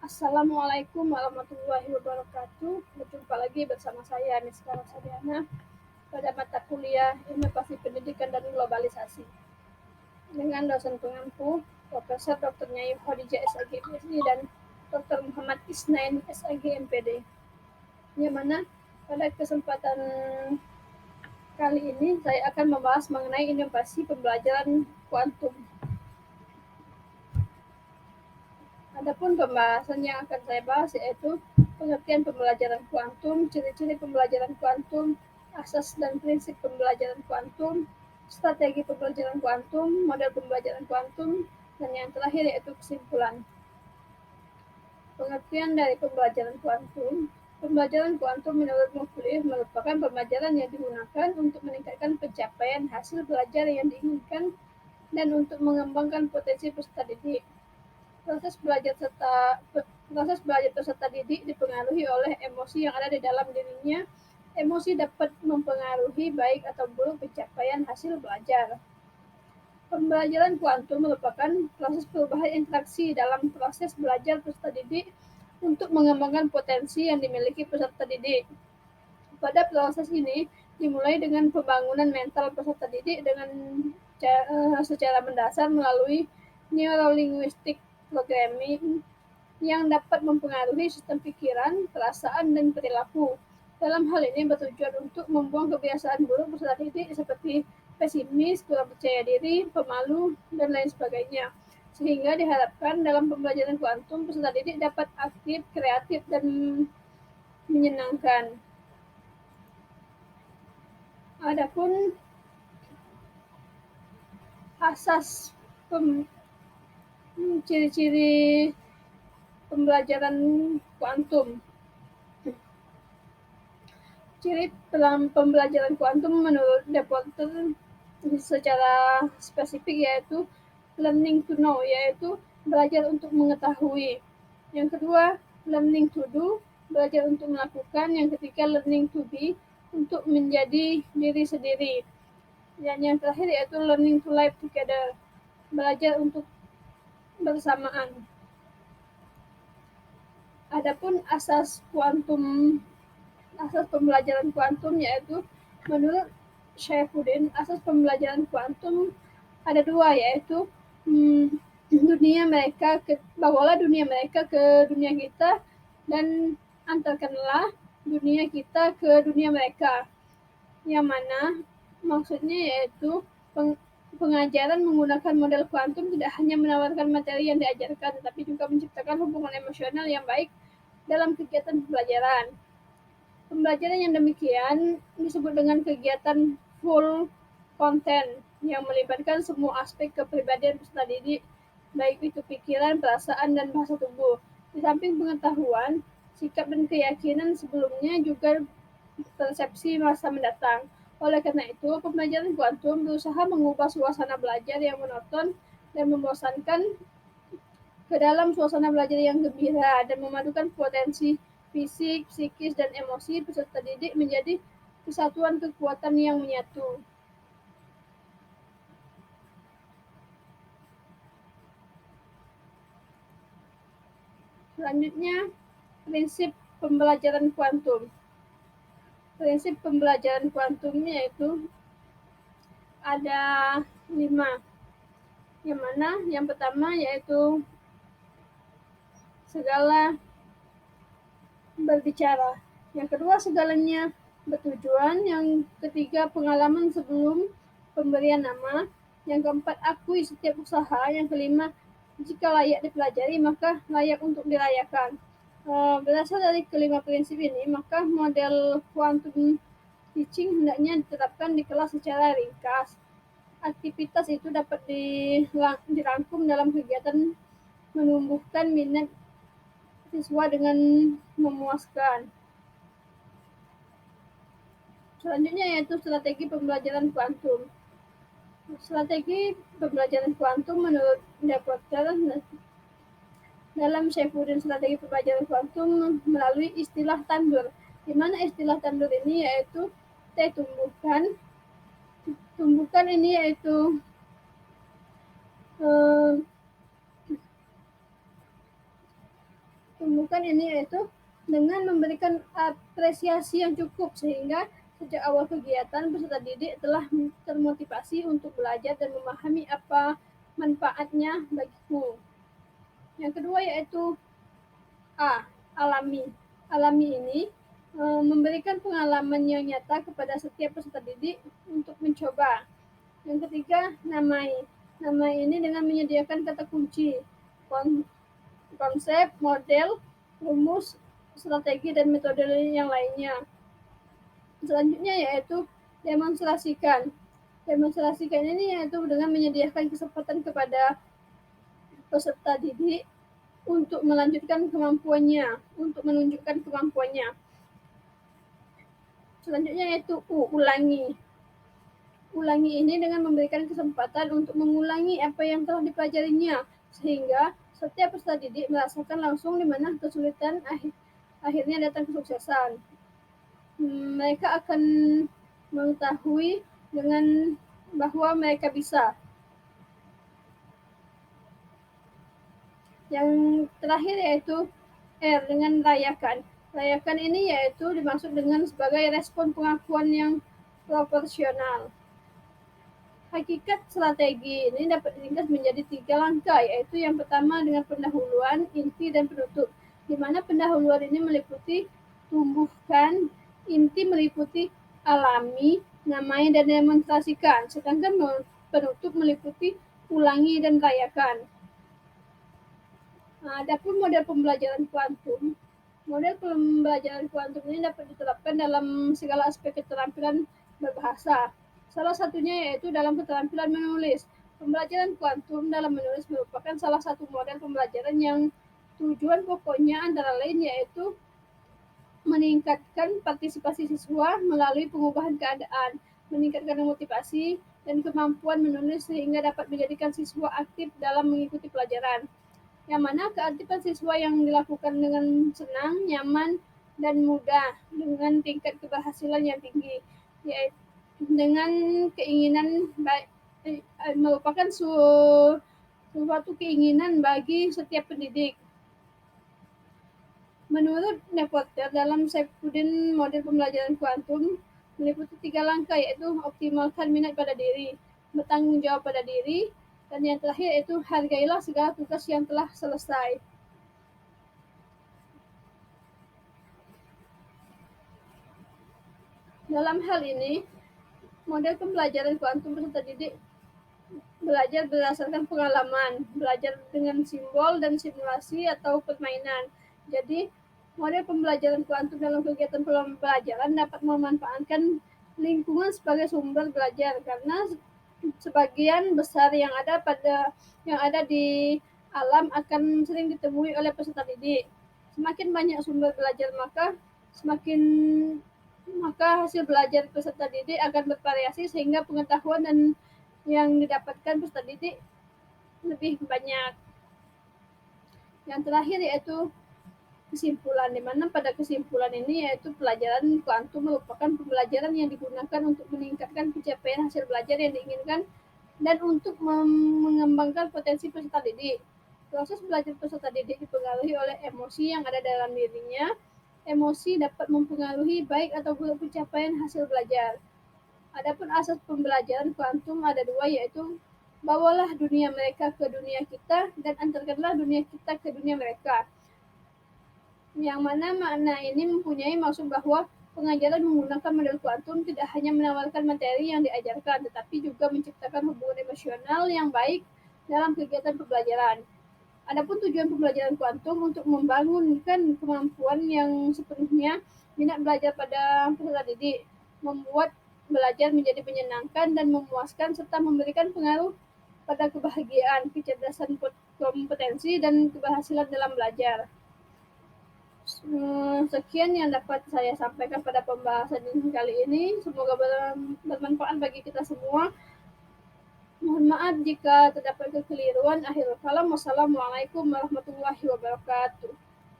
Assalamualaikum warahmatullahi wabarakatuh. Berjumpa lagi bersama saya Miska Rasadiana pada mata kuliah Inovasi Pendidikan dan Globalisasi dengan dosen pengampu Profesor Dr. Nyai Khadijah SAG PhD dan Dr. Muhammad Isnain SAG MPD. Yang mana pada kesempatan kali ini saya akan membahas mengenai inovasi pembelajaran kuantum. Adapun pembahasan yang akan saya bahas yaitu pengertian pembelajaran kuantum, ciri-ciri pembelajaran kuantum, asas dan prinsip pembelajaran kuantum, strategi pembelajaran kuantum, model pembelajaran kuantum, dan yang terakhir yaitu kesimpulan. Pengertian dari pembelajaran kuantum. Pembelajaran kuantum menurut Muflih merupakan pembelajaran yang digunakan untuk meningkatkan pencapaian hasil belajar yang diinginkan dan untuk mengembangkan potensi peserta didik. Proses belajar peserta didik dipengaruhi oleh emosi yang ada di dalam dirinya. Emosi dapat mempengaruhi baik atau buruk pencapaian hasil belajar. Pembelajaran kuantum merupakan proses perubahan interaksi dalam proses belajar peserta didik untuk mengembangkan potensi yang dimiliki peserta didik. Pada proses ini dimulai dengan pembangunan mental peserta didik dengan secara mendasar melalui neurolinguistik programming yang dapat mempengaruhi sistem pikiran, perasaan, dan perilaku. Dalam hal ini bertujuan untuk membuang kebiasaan buruk peserta didik seperti pesimis, kurang percaya diri, pemalu, dan lain sebagainya. Sehingga diharapkan dalam pembelajaran kuantum peserta didik dapat aktif, kreatif, dan menyenangkan. Adapun asas ciri-ciri pembelajaran kuantum. Ciri dalam pembelajaran kuantum menurut Deporter secara spesifik yaitu learning to know, yaitu belajar untuk mengetahui. Yang kedua, learning to do, belajar untuk melakukan. Yang ketiga, learning to be, untuk menjadi diri sendiri. Dan yang terakhir yaitu learning to live together, belajar untuk bersamaan. Adapun asas pembelajaran kuantum yaitu menurut Saifuddin, asas pembelajaran kuantum ada dua, yaitu bawalah dunia mereka ke dunia kita dan antarkanlah dunia kita ke dunia mereka. Yang mana maksudnya yaitu pengajaran menggunakan model kuantum tidak hanya menawarkan materi yang diajarkan, tetapi juga menciptakan hubungan emosional yang baik dalam kegiatan pembelajaran. Pembelajaran yang demikian disebut dengan kegiatan full content yang melibatkan semua aspek kepribadian peserta didik, baik itu pikiran, perasaan, dan bahasa tubuh. Di samping pengetahuan, sikap dan keyakinan sebelumnya juga persepsi masa mendatang. Oleh karena itu, pembelajaran kuantum berusaha mengubah suasana belajar yang monoton dan membosankan ke dalam suasana belajar yang gembira dan memadukan potensi fisik, psikis, dan emosi peserta didik menjadi kesatuan kekuatan yang menyatu. Selanjutnya, prinsip pembelajaran kuantum. Prinsip pembelajaran kuantumnya yaitu ada 5. Yang mana yang pertama yaitu segala berbicara. Yang kedua, segalanya bertujuan. Yang ketiga, pengalaman sebelum pemberian nama. Yang keempat, akui setiap usaha. Yang kelima, jika layak dipelajari maka layak untuk dirayakan. Berdasar dari kelima prinsip ini, maka model quantum teaching hendaknya diterapkan di kelas secara ringkas. Aktivitas itu dapat dirangkum dalam kegiatan menumbuhkan minat siswa dengan memuaskan. Selanjutnya yaitu strategi pembelajaran kuantum. Strategi pembelajaran kuantum menurut Deporter dalam Saifuddin strategi pembelajaran kuantum melalui istilah tandur. Di mana istilah tandur ini yaitu tumbukan. Tumbukan ini yaitu tumbuhkan ini yaitu dengan memberikan apresiasi yang cukup sehingga sejak awal kegiatan peserta didik telah termotivasi untuk belajar dan memahami apa manfaatnya bagimu. Yang kedua yaitu alami. Alami ini memberikan pengalaman yang nyata kepada setiap peserta didik untuk mencoba. Yang ketiga, namai. Namai ini dengan menyediakan kata kunci, konsep, model, rumus, strategi, dan metode yang lainnya. Selanjutnya yaitu demonstrasikan. Demonstrasikan ini yaitu dengan menyediakan kesempatan kepada peserta didik untuk melanjutkan kemampuannya, untuk menunjukkan kemampuannya. Selanjutnya yaitu ulangi. Ulangi ini dengan memberikan kesempatan untuk mengulangi apa yang telah dipelajarinya, sehingga setiap peserta didik merasakan langsung di mana kesulitan akhirnya datang kesuksesan. Mereka akan mengetahui dengan bahwa mereka bisa. Yang terakhir yaitu R dengan rayakan. Rayakan ini yaitu dimaksud dengan sebagai respon pengakuan yang proporsional. Hakikat strategi ini dapat diringkas menjadi 3 langkah, yaitu yang pertama dengan pendahuluan, inti, dan penutup. Di mana pendahuluan ini meliputi tumbuhkan, inti meliputi alami, namai, dan demonstrasikan. Sedangkan penutup meliputi ulangi dan rayakan. Adapun model pembelajaran kuantum. Model pembelajaran kuantum ini dapat diterapkan dalam segala aspek keterampilan berbahasa. Salah satunya yaitu dalam keterampilan menulis. Pembelajaran kuantum dalam menulis merupakan salah satu model pembelajaran yang tujuan pokoknya antara lain yaitu meningkatkan partisipasi siswa melalui pengubahan keadaan, meningkatkan motivasi dan kemampuan menulis sehingga dapat menjadikan siswa aktif dalam mengikuti pelajaran. Yang mana keaktifan siswa yang dilakukan dengan senang, nyaman, dan mudah dengan tingkat keberhasilan yang tinggi, yaitu dengan keinginan merupakan suatu keinginan bagi setiap pendidik. Menurut Neporter, dalam Saifuddin model pembelajaran kuantum meliputi 3 langkah, yaitu optimalkan minat pada diri, bertanggung jawab pada diri, dan yang terakhir yaitu hargailah segala tugas yang telah selesai. Dalam hal ini, model pembelajaran kuantum peserta didik belajar berdasarkan pengalaman, belajar dengan simbol dan simulasi atau permainan. Jadi, model pembelajaran kuantum dalam kegiatan pembelajaran dapat memanfaatkan lingkungan sebagai sumber belajar karena sebagian besar yang ada di alam akan sering ditemui oleh peserta didik. Semakin banyak sumber belajar maka hasil belajar peserta didik akan bervariasi sehingga pengetahuan dan yang didapatkan peserta didik lebih banyak. Yang terakhir yaitu kesimpulan, di mana pada kesimpulan ini yaitu pelajaran kuantum merupakan pembelajaran yang digunakan untuk meningkatkan pencapaian hasil belajar yang diinginkan dan untuk mengembangkan potensi peserta didik. Proses belajar peserta didik dipengaruhi oleh emosi yang ada dalam dirinya. Emosi dapat mempengaruhi baik atau buruk pencapaian hasil belajar. Adapun asas pembelajaran kuantum ada 2, yaitu bawalah dunia mereka ke dunia kita dan antarkanlah dunia kita ke dunia mereka. Yang mana makna ini mempunyai maksud bahwa pengajaran menggunakan model kuantum tidak hanya menawarkan materi yang diajarkan, tetapi juga menciptakan hubungan emosional yang baik dalam kegiatan pembelajaran. Adapun tujuan pembelajaran kuantum untuk membangunkan kemampuan yang sepenuhnya minat belajar pada peserta didik, membuat belajar menjadi menyenangkan dan memuaskan serta memberikan pengaruh pada kebahagiaan, kecerdasan, kompetensi, dan keberhasilan dalam belajar. Sekian yang dapat saya sampaikan pada pembahasan kali ini. Semoga bermanfaat bagi kita semua. Mohon maaf jika terdapat kekeliruan. Akhirul kalam. Wassalamualaikum warahmatullahi wabarakatuh.